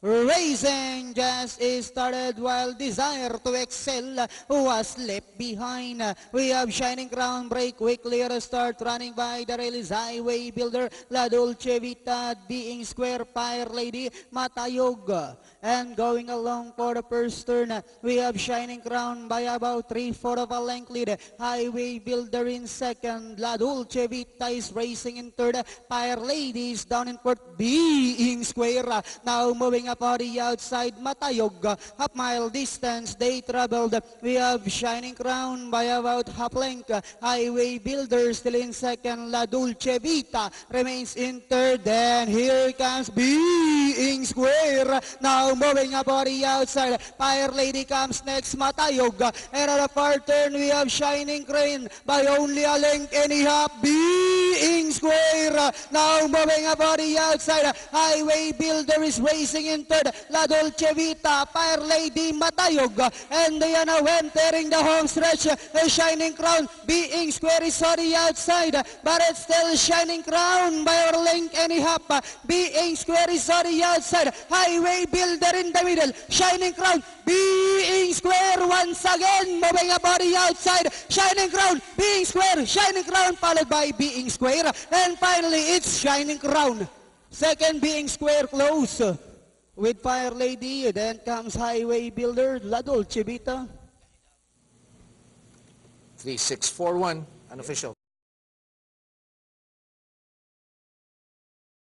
Racing just started while Desire to Excel was left behind. We have Shining Crown break quickly at a start, running by the rail is Highway Builder, La Dolce Vita, Being Square, Fire Lady, Matayog. And going along for the first turn, we have Shining Crown by about 3/4 of a length lead. Highway Builder in second, La Dolce Vita is racing in third, Fire Lady is down in fourth, Being Square. Now moving up on the outside, Matayog, half mile distance they traveled. We have Shining Crown by about half length. Highway Builder still in second. La Dolce Vita remains in third. And here comes Being Square. Now moving up on the outside, Fire Lady comes next, Matayog. And at the far turn, we have Shining Crown by only a length and a half. Being Square. Now moving up on the outside, Highway Builder is racing in third. La Dolce Vita, Fire Lady, Matayog, and they are now entering the home stretch. Shining Crown, Being Square is on the outside, but it's still Shining Crown by a length and a half. Being Square is on the outside, Highway Builder in the middle, Shining Crown, Being Square once again, moving up on the outside, Shining Crown, Being Square, Shining Crown followed by Being Square, and finally it's Shining Crown. Second, Being Square close with Fire Lady, then comes Highway Builder, La Dolce Vita. 3641, unofficial.